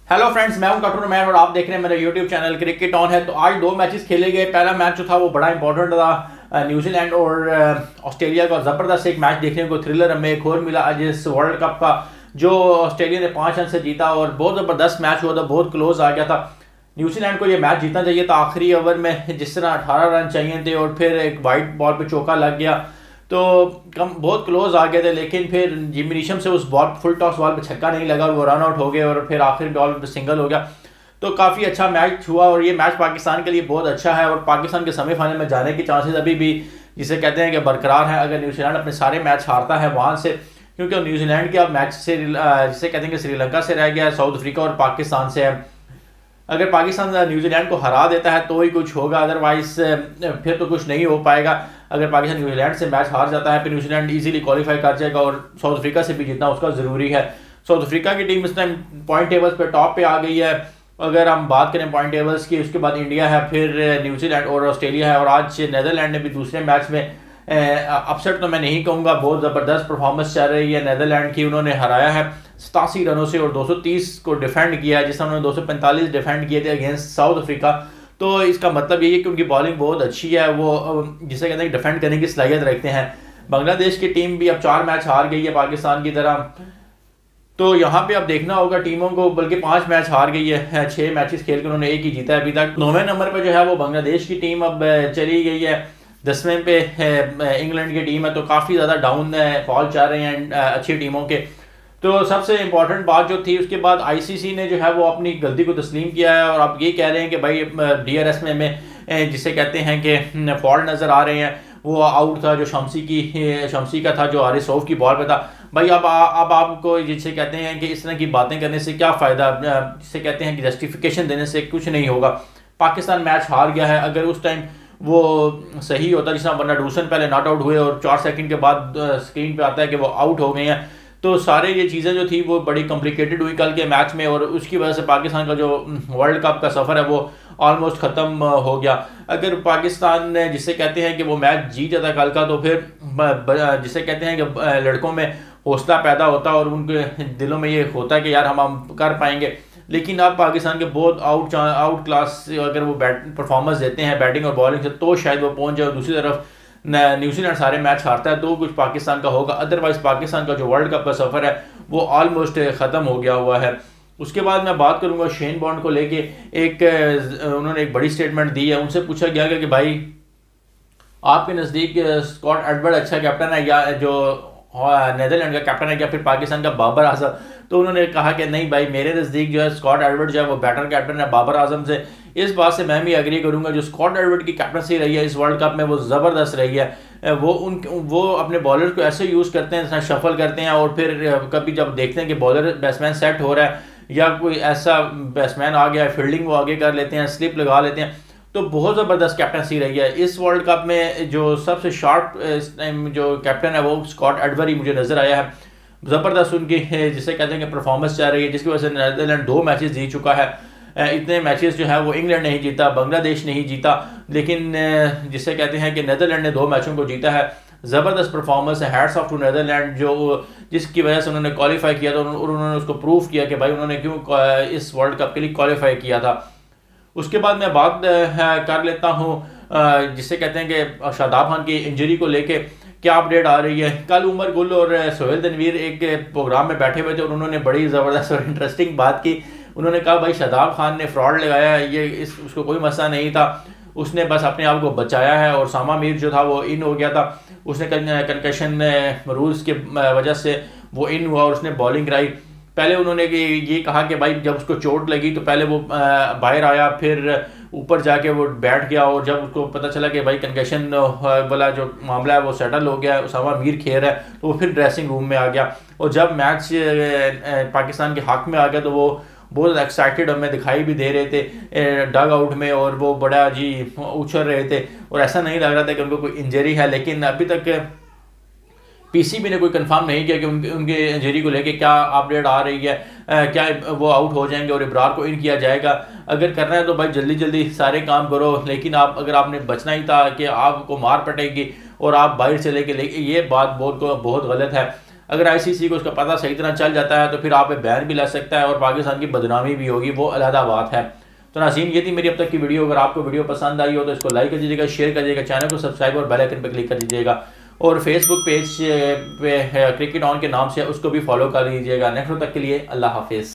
Hello friends, मैं हूं कटरू man और आप देख रहे हैं मेरा यूट्यूब चैनल क्रिकेट ऑन है। तो आज दो मैचेस खेले गए। पहला मैच जो था वो बड़ा इंपॉर्टेंट था, न्यूजीलैंड और ऑस्ट्रेलिया का। ज़बरदस्त एक मैच देखने को, थ्रिलर हमें एक और मिला आज इस वर्ल्ड कप का, जो ऑस्ट्रेलिया ने 5 रन से जीता और बहुत ज़बरदस्त मैच हुआ था, बहुत क्लोज आ गया था। न्यूजीलैंड को ये मैच जीतना चाहिए था आखिरी ओवर में, जिस तरह 18 रन चाहिए थे और फिर एक वाइट बॉल पे चौका लग गया तो कम बहुत क्लोज आ गए थे। लेकिन फिर जिमी नीशम से उस बॉल फुल टॉस बॉल पे छक्का नहीं लगा और वो रन आउट हो गए और फिर आखिरी बॉल पे सिंगल हो गया। तो काफ़ी अच्छा मैच हुआ और ये मैच पाकिस्तान के लिए बहुत अच्छा है और पाकिस्तान के सेमीफाइनल में जाने के चांसेस अभी भी जिसे कहते हैं कि बरकरार है, अगर न्यूजीलैंड अपने सारे मैच हारता है वहाँ से। क्योंकि न्यूजीलैंड के अब मैच से जिसे कहते हैं कि श्रीलंका से रह गया, साउथ अफ्रीका और पाकिस्तान से है। अगर पाकिस्तान न्यूजीलैंड को हरा देता है तो ही कुछ होगा, अदरवाइज फिर तो कुछ नहीं हो पाएगा। अगर पाकिस्तान न्यूजीलैंड से मैच हार जाता है फिर न्यूजीलैंड इजीली क्वालिफाई कर जाएगा और साउथ अफ्रीका से भी जीतना उसका ज़रूरी है। साउथ अफ्रीका की टीम इस टाइम पॉइंट टेबल्स पे टॉप पे आ गई है। अगर हम बात करें पॉइंट टेबल्स की, उसके बाद इंडिया है, फिर न्यूजीलैंड और ऑस्ट्रेलिया है। और आज नीदरलैंड ने भी दूसरे मैच में अपसेट तो मैं नहीं कहूँगा, बहुत ज़बरदस्त परफॉर्मेंस चल रही है नीदरलैंड की। उन्होंने हराया है 87 रनों से और 230 को डिफेंड किया है, जिसमें उन्होंने 245 डिफेंड किए थे अगेंस्ट साउथ अफ्रीका। तो इसका मतलब ये है कि उनकी बॉलिंग बहुत अच्छी है, वो जिसे कहते हैं डिफेंड करने की सलाहियत रखते हैं। बांग्लादेश की टीम भी अब 4 मैच हार गई है पाकिस्तान की तरह। तो यहाँ पे अब देखना होगा टीमों को, बल्कि 5 मैच हार गई है, 6 मैचेस खेल कर उन्होंने 1 ही जीता है अभी तक। 9वें नंबर पर जो है वो बांग्लादेश की टीम अब चली गई है। 10वें पे इंग्लैंड की टीम है। तो काफ़ी ज़्यादा डाउन फॉल चल रहे हैं अच्छी टीमों के। तो सबसे इम्पॉर्टेंट बात जो थी, उसके बाद आईसीसी ने जो है वो अपनी गलती को तस्लीम किया है और अब ये कह रहे हैं कि भाई डीआरएस में जिसे कहते हैं कि फॉल्ट नज़र आ रहे हैं, वो आउट था जो शमसी का था, जो हारिस रऊफ की बॉल पे था। भाई अब आपको जिसे कहते हैं कि इस तरह की बातें करने से क्या फ़ायदा, जिसे कहते हैं कि जस्टिफिकेशन देने से कुछ नहीं होगा। पाकिस्तान मैच हार गया है, अगर उस टाइम वो सही होता, जिस तरह वरना डूसन पहले नॉट आउट हुए और 4 सेकंड के बाद स्क्रीन पे आता है कि वो आउट हो गए हैं, तो सारे ये चीज़ें जो थी वो बड़ी कॉम्प्लिकेटेड हुई कल के मैच में और उसकी वजह से पाकिस्तान का जो वर्ल्ड कप का सफ़र है वो ऑलमोस्ट ख़त्म हो गया। अगर पाकिस्तान ने जिसे कहते हैं कि वो मैच जीत जाता कल का, तो फिर जिसे कहते हैं कि लड़कों में हौसला पैदा होता और उनके दिलों में ये होता है कि यार हम कर पाएंगे। लेकिन अब पाकिस्तान के बहुत आउट क्लास अगर वो परफॉर्मेंस देते हैं बैटिंग और बॉलिंग से, तो शायद वो पहुंच जाए। दूसरी तरफ न्यूजीलैंड सारे मैच हारता है तो कुछ पाकिस्तान का होगा, अदरवाइज पाकिस्तान का जो वर्ल्ड कप का सफ़र है वो ऑलमोस्ट ख़त्म हो गया हुआ है। उसके बाद मैं बात करूंगा शेन बॉन्ड को लेके। उन्होंने एक बड़ी स्टेटमेंट दी है। उनसे पूछा गया कि भाई आपके नज़दीक स्कॉट एडवर्ड अच्छा कैप्टन है या जो नीदरलैंड का कैप्टन है या फिर पाकिस्तान का बाबर आजम। तो उन्होंने कहा कि नहीं भाई, मेरे नज़दीक जो है स्कॉट एडवर्ड जो है वो बेटर कैप्टन है बाबर आजम से। इस बात से मैं भी एग्री करूंगा। जो स्कॉट एडवर्ड की कैप्टनसी रही है इस वर्ल्ड कप में वो ज़बरदस्त रही है। वो अपने बॉलर को ऐसे यूज़ करते हैं, शफल करते हैं और फिर कभी जब देखते हैं कि बॉलर बैट्समैन सेट हो रहा है या कोई ऐसा बैट्समैन आ गया है, फील्डिंग वो आगे कर लेते हैं, स्लिप लगा लेते हैं। तो बहुत ज़बरदस्त कैप्टनसी रही है इस वर्ल्ड कप में। जो सबसे शार्प इस टाइम जो कैप्टन है वो स्कॉट एडवर्ड ही मुझे नज़र आया है। ज़बरदस्त उनकी जिसे कहते हैं कि परफॉर्मेंस चल रही है, जिसकी वजह से नीदरलैंड 2 मैचेस जीत चुका है। इतने मैचेस जो है वो इंग्लैंड नहीं जीता, बांग्लादेश नहीं जीता, लेकिन जिसे कहते हैं कि नीदरलैंड ने 2 मैचों को जीता है। ज़बरदस्त परफॉर्मेंस है, हैट्स ऑफ टू नीदरलैंड, जो जिसकी वजह से उन्होंने क्वालिफाई किया था और उन्होंने उसको प्रूव किया कि भाई उन्होंने क्यों इस वर्ल्ड कप के लिए क्वालिफाई किया था। उसके बाद मैं बात कर लेता हूँ जिसे कहते हैं कि शादाब खान की इंजरी को लेके क्या अपडेट आ रही है। कल उमर गुल और सोहेल तनवीर एक प्रोग्राम में बैठे हुए थे और उन्होंने बड़ी ज़बरदस्त और इंटरेस्टिंग बात की। उन्होंने कहा भाई शादाब खान ने फ्रॉड लगाया है, ये उसको कोई मसला नहीं था, उसने बस अपने आप को बचाया है। और सामा मीर जो था वो इन हो गया था, उसने कंकशन रूल्स के वजह से वो इन हुआ और उसने बॉलिंग कराई। पहले उन्होंने ये कहा कि भाई जब उसको चोट लगी तो पहले वो बाहर आया, फिर ऊपर जाके वो बैठ गया और जब उसको पता चला कि भाई कंकशन वाला जो मामला है वो सेटल हो गया है, उसामा मीर खेल है, तो वो फिर ड्रेसिंग रूम में आ गया। और जब मैच पाकिस्तान के हक में आ गया तो वो बहुत एक्साइटेड हमें दिखाई भी दे रहे थे डग आउट में और वो बड़ा जी उछल रहे थे और ऐसा नहीं लग रहा था कि उनको कोई इंजरी है। लेकिन अभी तक पीसीबी ने कोई कंफर्म नहीं किया कि उनके इंजरी को लेके क्या अपडेट आ रही है, क्या वो आउट हो जाएंगे और इब्रार को इन किया जाएगा। अगर करना है तो भाई जल्दी जल्दी सारे काम करो, लेकिन अगर आपने बचना ही था कि आपको मार पटेगी और आप बाहर से लेके ये बात बहुत गलत है। अगर ICC को उसका पता सही तरह चल जाता है तो फिर आप पे बैन भी लग सकता है और पाकिस्तान की बदनामी भी होगी, वो अलहदा बात है। तो नाज़रीन, ये थी मेरी अब तक की वीडियो। अगर आपको वीडियो पसंद आई हो तो इसको लाइक कर दीजिएगा, शेयर कर दीजिएगा, चैनल को सब्सक्राइब और बेल आइकन पर क्लिक कर दीजिएगा, और फेसबुक पेज पे क्रिकेट ऑन के नाम से उसको भी फॉलो कर लीजिएगा। नेक्स्ट तक के लिए अल्लाह हाफिज़।